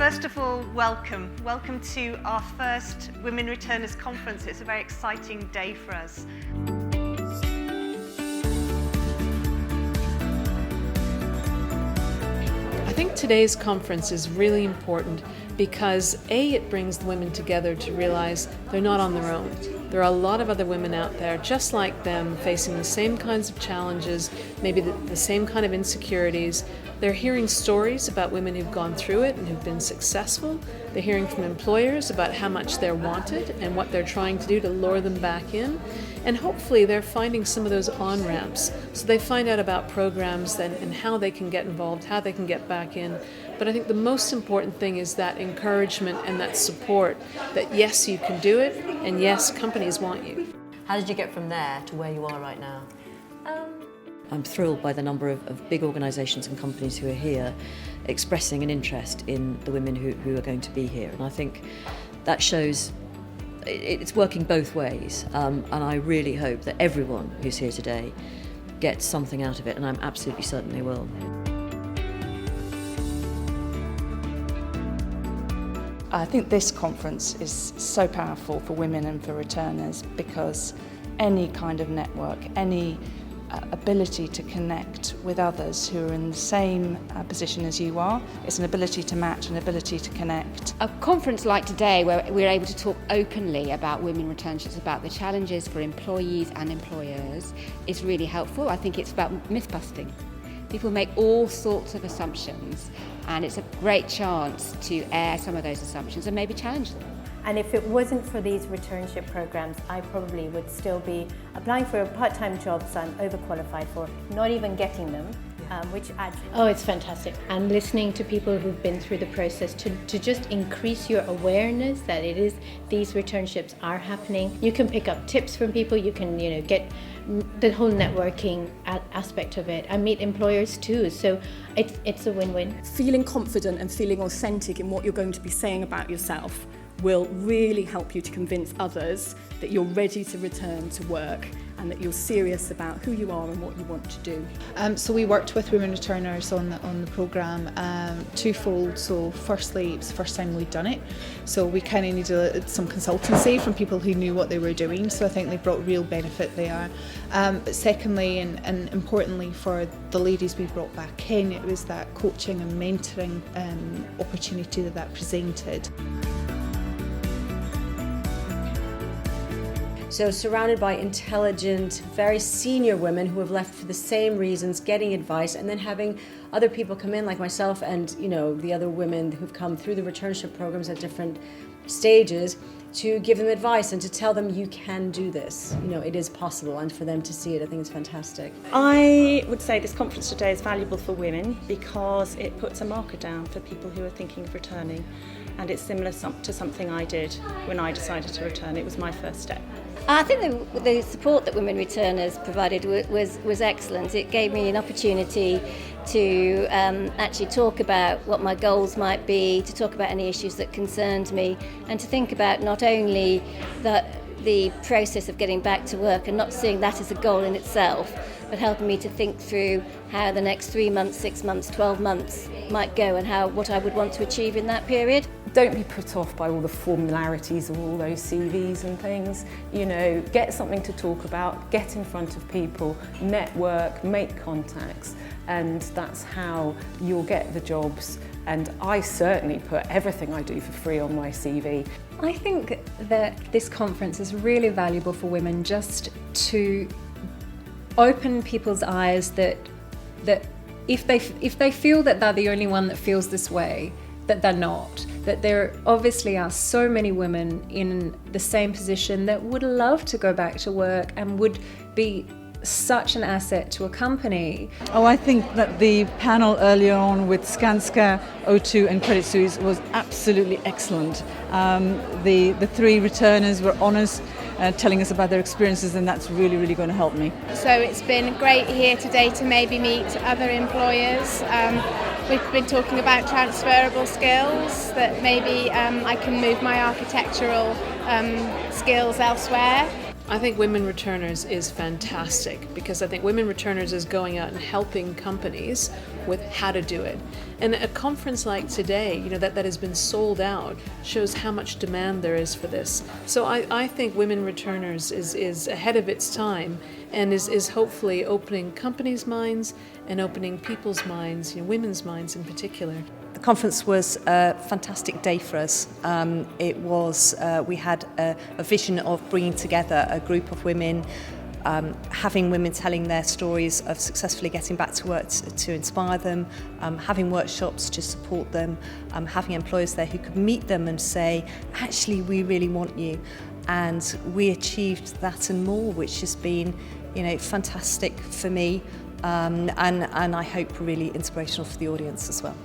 First of all, welcome. Welcome to our first Women Returners Conference. It's a very exciting day for us. I think today's conference is really important because A, it brings the women together to realize they're not on their own. There are a lot of other women out there just like them, facing the same kinds of challenges, maybe the same kind of insecurities. They're hearing stories about women who've gone through it and who've been successful. They're hearing from employers about how much they're wanted and what they're trying to do to lure them back in. And hopefully they're finding some of those on-ramps. So they find out about programs and how they can get involved, how they can get back in. But I think the most important thing is that encouragement and that support that yes, you can do it, and yes, companies want you. How did you get from there to where you are right now? I'm thrilled by the number of big organisations and companies who are here expressing an interest in the women who are going to be here. And I think that shows it's working both ways. And I really hope that everyone who's here today gets something out of it, and I'm absolutely certain they will. I think this conference is so powerful for women and for returners because any kind of network, any ability to connect with others who are in the same position as you are, it's an ability to match, an ability to connect. A conference like today where we're able to talk openly about women returnships, about the challenges for employees and employers is really helpful. I think it's about myth busting. People make all sorts of assumptions and it's a great chance to air some of those assumptions and maybe challenge them. And if it wasn't for these returnship programs, I probably would still be applying for part-time jobs I'm overqualified for, not even getting them, which adds. Oh, it's fantastic. And listening to people who've been through the process to just increase your awareness that these returnships are happening. You can pick up tips from people, you can get the whole networking aspect of it and meet employers too. So it's a win-win. Feeling confident and feeling authentic in what you're going to be saying about yourself will really help you to convince others that you're ready to return to work and that you're serious about who you are and what you want to do. So we worked with women returners on the programme twofold. So firstly, it was the first time we'd done it, so we kind of needed some consultancy from people who knew what they were doing, so I think they brought real benefit there. But secondly and importantly for the ladies we brought back in, it was that coaching and mentoring opportunity that presented. So surrounded by intelligent, very senior women who have left for the same reasons, getting advice, and then having other people come in like myself and the other women who've come through the returnship programs at different stages to give them advice and to tell them you can do this. It is possible, and for them to see it, I think it's fantastic. I would say this conference today is valuable for women because it puts a marker down for people who are thinking of returning, and it's similar to something I did when I decided to return. It was my first step. I think the support that Women Returners provided was excellent. It gave me an opportunity to actually talk about what my goals might be, to talk about any issues that concerned me, and to think about not only the process of getting back to work and not seeing that as a goal in itself, but helping me to think through how the next 3 months, 6 months, 12 months might go and what I would want to achieve in that period. Don't be put off by all the formularities of all those CVs and things. Get something to talk about, get in front of people, network, make contacts, and that's how you'll get the jobs. And I certainly put everything I do for free on my CV. I think that this conference is really valuable for women just to open people's eyes that if they feel that they're the only one that feels this way, that they're not. That there obviously are so many women in the same position that would love to go back to work and would be such an asset to a company. Oh, I think that the panel earlier on with Skanska, O2 and Credit Suisse was absolutely excellent. The three returners were honest, telling us about their experiences, and that's really, really going to help me. So it's been great here today to maybe meet other employers. We've been talking about transferable skills, that maybe I can move my architectural skills elsewhere. I think Women Returners is fantastic because I think Women Returners is going out and helping companies with how to do it. And a conference like today, that has been sold out shows how much demand there is for this. So I think Women Returners is ahead of its time and is hopefully opening companies' minds and opening people's minds, women's minds in particular. The conference was a fantastic day for us. We had a vision of bringing together a group of women, having women telling their stories of successfully getting back to work to inspire them, having workshops to support them, having employers there who could meet them and say, actually, we really want you. And we achieved that and more, which has been, fantastic for me, and I hope really inspirational for the audience as well.